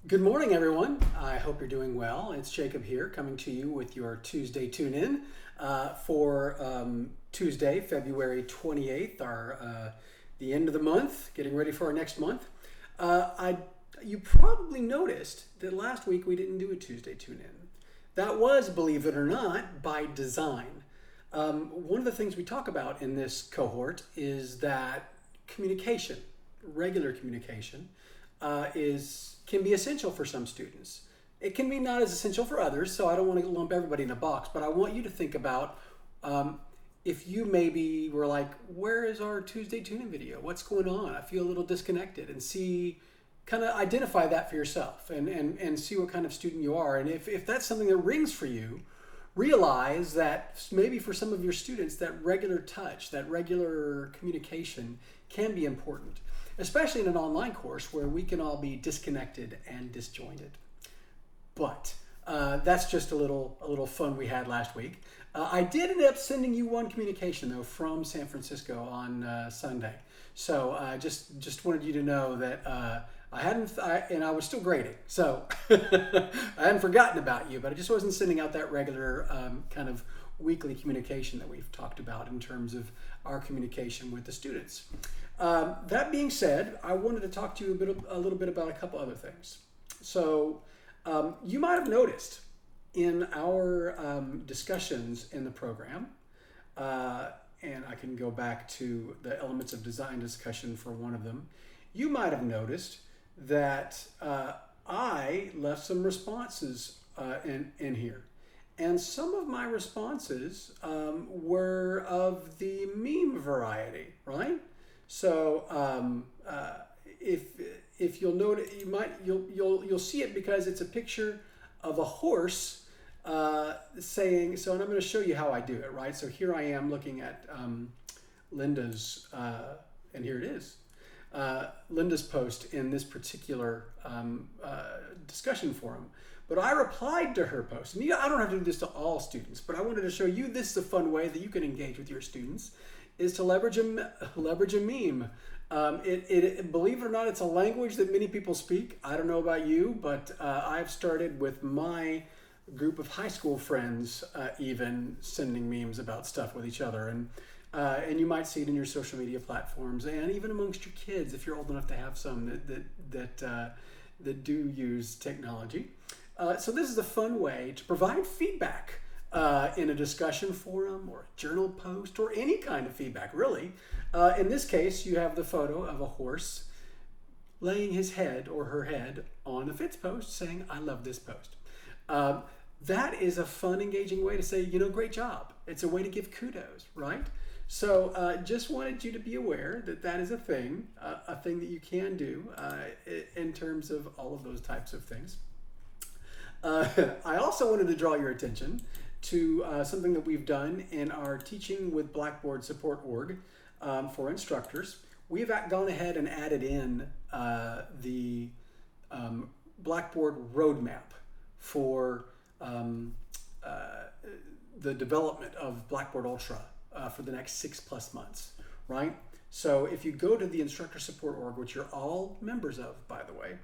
Good morning, everyone. I hope you're doing well. It's Jacob here, coming to you with your Tuesday tune-in for Tuesday, February 28th, the end of the month, getting ready for our next month. You probably noticed that last week we didn't do a Tuesday tune-in. That was, believe it or not, by design. One of the things we talk about in this cohort is that communication, regular communication, can be essential for some students. It can be not as essential for others, so I don't want to lump everybody in a box, but I want you to think about if you maybe were like, where is our Tuesday tune-in video? What's going on? I feel a little disconnected, and kind of identify that for yourself and see what kind of student you are. And if that's something that rings for you, realize that maybe for some of your students, that regular touch, that regular communication can be important, especially in an online course where we can all be disconnected and disjointed. But that's just a little fun we had last week. I did end up sending you one communication though from San Francisco on Sunday. So just wanted you to know that I was still grading, so I hadn't forgotten about you, but I just wasn't sending out that regular kind of weekly communication that we've talked about in terms of our communication with the students. That being said, I wanted to talk to you a little bit about a couple other things. So you might have noticed in our discussions in the program, and I can go back to the elements of design discussion for one of them, you might have noticed that I left some responses in here. And some of my responses were of the meme variety, right? So if you'll notice, you'll see it because it's a picture of a horse saying. So, and I'm going to show you how I do it, right? So here I am looking at Linda's, and here it is. Linda's post in this particular discussion forum. But I replied to her post. And I don't have to do this to all students, but I wanted to show you this is a fun way that you can engage with your students, is to leverage a meme. Believe it or not, it's a language that many people speak. I don't know about you, but I've started with my group of high school friends even sending memes about stuff with each other. And you might see it in your social media platforms and even amongst your kids if you're old enough to have some that do use technology. So this is a fun way to provide feedback in a discussion forum or a journal post or any kind of feedback, really. In this case, you have the photo of a horse laying his head or her head on a Fitz post saying, "I love this post." That is a fun, engaging way to say, great job. It's a way to give kudos, right? So just wanted you to be aware that that is a thing that you can do in terms of all of those types of things. I also wanted to draw your attention to something that we've done in our Teaching with Blackboard Support org for instructors. We've gone ahead and added in the Blackboard roadmap for the development of Blackboard Ultra for the next 6+ months, right? So if you go to the instructor support org, which you're all members of, by the way,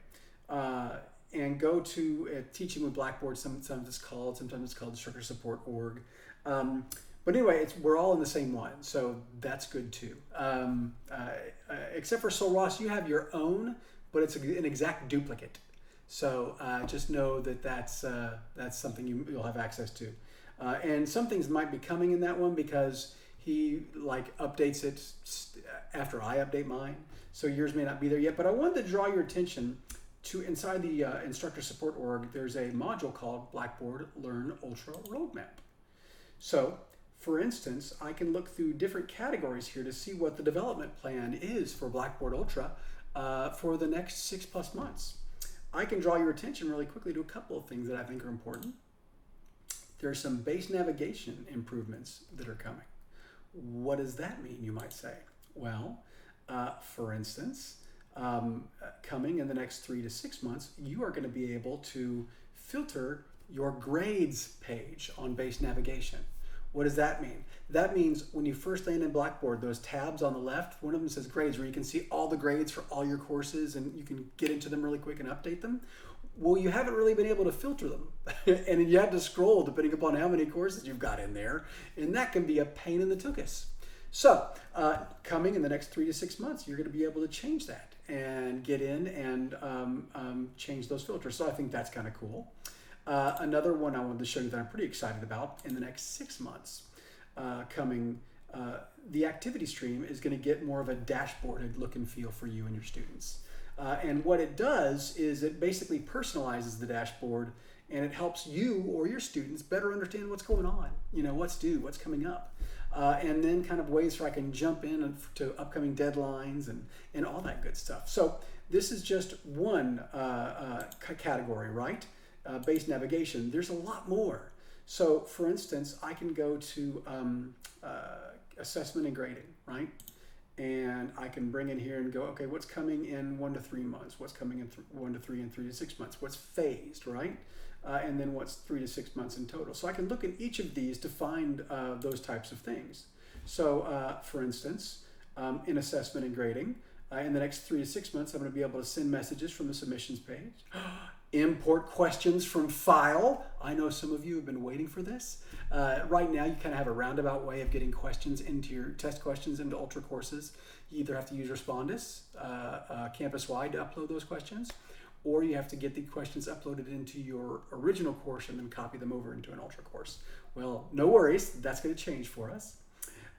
and go to Teaching with Blackboard, sometimes it's called instructor support org. But anyway, we're all in the same one, so that's good too. Except for Sol Ross, you have your own, but it's an exact duplicate. So just know that that's something you'll have access to. And some things might be coming in that one because he updates it after I update mine. So yours may not be there yet, but I wanted to draw your attention to inside the instructor support org, there's a module called Blackboard Learn Ultra Roadmap. So for instance, I can look through different categories here to see what the development plan is for Blackboard Ultra for the next 6+ months. I can draw your attention really quickly to a couple of things that I think are important. There's some base navigation improvements that are coming. What does that mean, you might say? Well, for instance, coming in the next 3 to 6 months, you are going to be able to filter your grades page on base navigation. What does that mean? That means when you first land in Blackboard, those tabs on the left, one of them says grades, where you can see all the grades for all your courses and you can get into them really quick and update them. Well, you haven't really been able to filter them. And you have to scroll depending upon how many courses you've got in there. And that can be a pain in the tuchus. So, coming in the next 3 to 6 months, you're going to be able to change that and get in and change those filters. So I think that's kind of cool. Another one I wanted to show you that I'm pretty excited about in the next 6 months coming. The activity stream is going to get more of a dashboarded look and feel for you and your students. And what it does is it basically personalizes the dashboard, and it helps you or your students better understand what's going on, what's due, what's coming up. And then kind of ways where I can jump in to upcoming deadlines and all that good stuff. So this is just one category, right? Base navigation. There's a lot more. So for instance, I can go to assessment and grading, right? And I can bring in here and go, okay, what's coming in 1 to 3 months? What's coming in 1 to 3 and 3 to 6 months? What's phased, right? And then what's 3 to 6 months in total. So I can look at each of these to find those types of things. So for instance, in assessment and grading, in the next 3 to 6 months, I'm going to be able to send messages from the submissions page, import questions from file. I know some of you have been waiting for this. Right now, you kind of have a roundabout way of getting questions into your test questions into Ultra courses. You either have to use Respondus campus-wide to upload those questions, or you have to get the questions uploaded into your original course and then copy them over into an Ultra course. Well, no worries, that's going to change for us.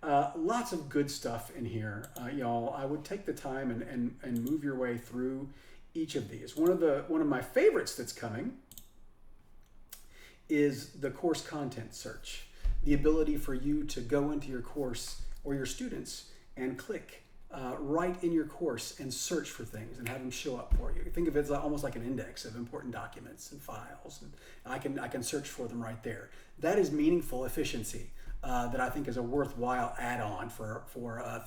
Lots of good stuff in here, y'all. I would take the time and move your way through each of these. One of my favorites that's coming is the course content search. The ability for you to go into your course or your students and click right in your course and search for things and have them show up for you. Think of it as almost like an index of important documents and files. And I can search for them right there. That is meaningful efficiency that I think is a worthwhile add-on for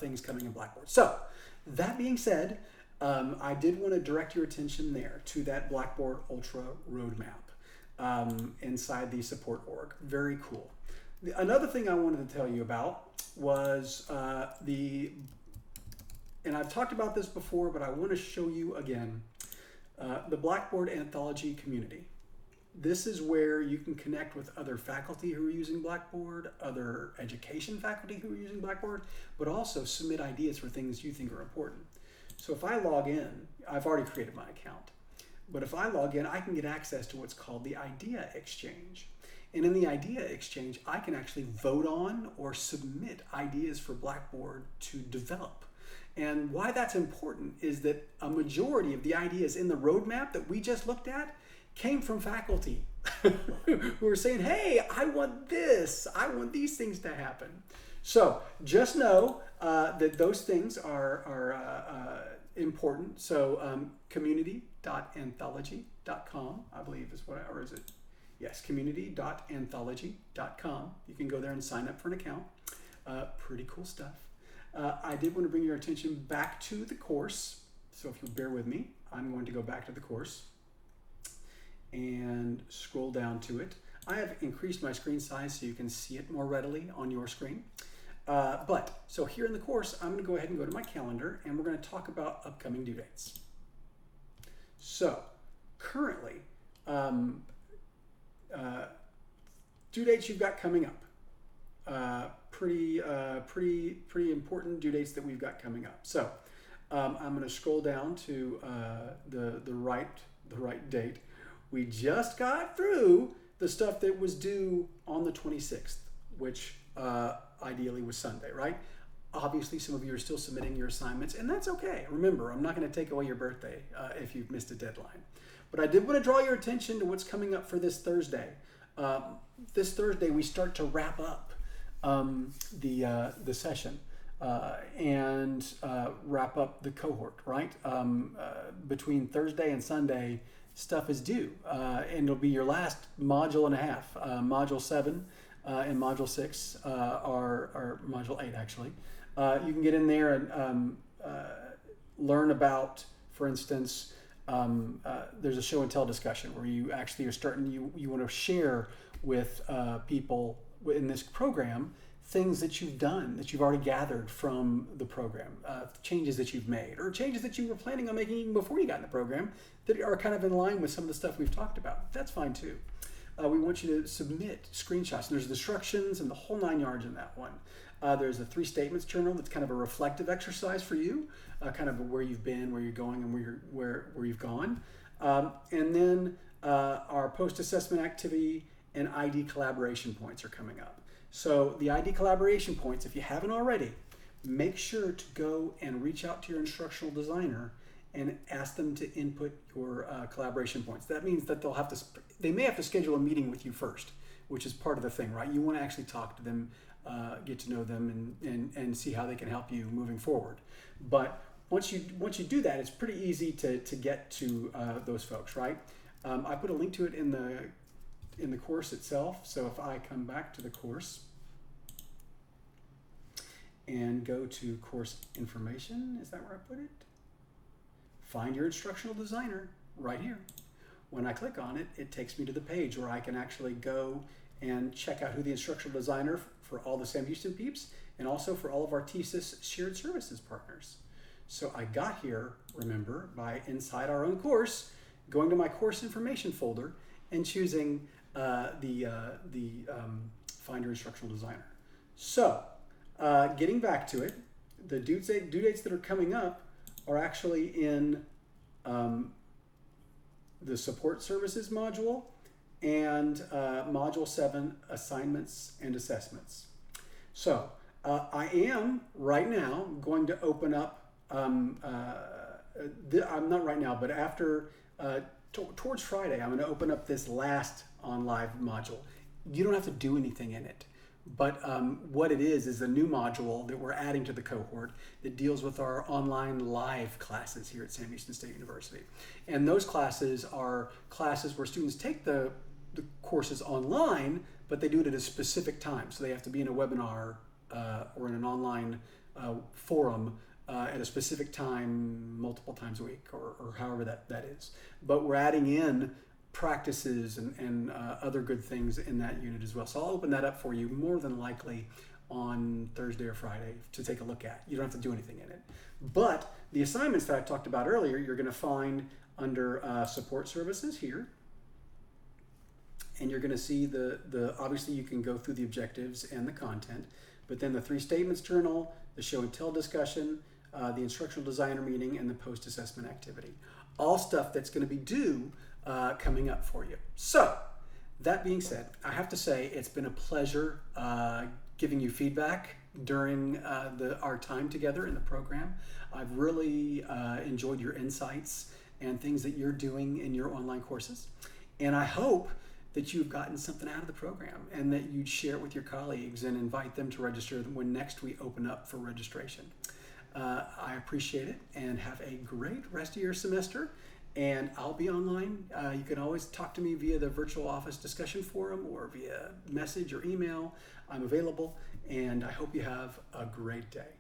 things coming in Blackboard. So that being said, I did want to direct your attention there to that Blackboard Ultra roadmap inside the support org. Very cool. Another thing I wanted to tell you about was and I've talked about this before, but I want to show you again, the Blackboard Anthology community. This is where you can connect with other faculty who are using Blackboard, other education faculty who are using Blackboard, but also submit ideas for things you think are important. So if I log in, I've already created my account, but if I log in, I can get access to what's called the Idea Exchange. And in the Idea Exchange, I can actually vote on or submit ideas for Blackboard to develop. And why that's important is that a majority of the ideas in the roadmap that we just looked at came from faculty who are saying, hey, I want this, I want these things to happen. So just know that those things are important. So community.anthology.com, I believe is what, or is it? Yes, community.anthology.com. You can go there and sign up for an account. Pretty cool stuff. I did want to bring your attention back to the course. So if you'll bear with me, I'm going to go back to the course and scroll down to it. I have increased my screen size so you can see it more readily on your screen. So here in the course, I'm going to go ahead and go to my calendar, and we're going to talk about upcoming due dates. So currently, due dates you've got coming up. Pretty important due dates that we've got coming up. So I'm going to scroll down to the right date. We just got through the stuff that was due on the 26th, which ideally was Sunday, right? Obviously, some of you are still submitting your assignments, and that's okay. Remember, I'm not going to take away your birthday if you've missed a deadline. But I did want to draw your attention to what's coming up for this Thursday. This Thursday, we start to wrap up the session and wrap up the cohort, right? Between Thursday and Sunday, stuff is due, and it'll be your last module and a half. Module 7 and Module 6 or Module 8, actually. You can get in there and learn about, for instance, there's a show and tell discussion where you actually are starting, you want to share with people in this program things that you've done, that you've already gathered from the program, changes that you've made, or changes that you were planning on making even before you got in the program that are kind of in line with some of the stuff we've talked about. That's fine too. We want you to submit screenshots. And there's instructions and the whole 9 yards in that one. There's a 3 statements journal that's kind of a reflective exercise for you, kind of where you've been, where you're going, and where you've gone. And then our post-assessment activity and ID collaboration points are coming up. So the ID collaboration points, if you haven't already, make sure to go and reach out to your instructional designer and ask them to input your collaboration points. That means that they may have to schedule a meeting with you first, which is part of the thing, right? You want to actually talk to them, get to know them, and see how they can help you moving forward. But once you do that, it's pretty easy to get to those folks, right? I put a link to it in the course itself. So if I come back to the course and go to course information, is that where I put it? Find your instructional designer right here. When I click on it, it takes me to the page where I can actually go and check out who the instructional designer for all the Sam Houston peeps and also for all of our TSIS shared services partners. So I got here, remember, by inside our own course, going to my course information folder and choosing the Find Your Instructional Designer. So getting back to it, the due dates that are coming up are actually in the support services module and module 7, assignments and assessments. So I am right now going to open up, I'm not right now, but after, towards Friday, I'm going to open up this last on live module. You don't have to do anything in it. But what it is a new module that we're adding to the cohort that deals with our online live classes here at Sam Houston State University. And those classes are classes where students take the courses online, but they do it at a specific time. So they have to be in a webinar or in an online forum at a specific time, multiple times a week, or however that is. But we're adding in practices and other good things in that unit as well. So I'll open that up for you more than likely on Thursday or Friday to take a look at. You don't have to do anything in it. But the assignments that I talked about earlier, you're going to find under support services here. And you're going to see obviously you can go through the objectives and the content, but then the 3 statements journal, the show and tell discussion, the instructional designer meeting, and the post-assessment activity. All stuff that's going to be due coming up for you. So that being said, I have to say it's been a pleasure giving you feedback during our time together in the program. I've really enjoyed your insights and things that you're doing in your online courses. And I hope that you've gotten something out of the program and that you'd share it with your colleagues and invite them to register when next we open up for registration. I appreciate it, and have a great rest of your semester. And I'll be online. You can always talk to me via the virtual office discussion forum or via message or email. I'm available, and I hope you have a great day.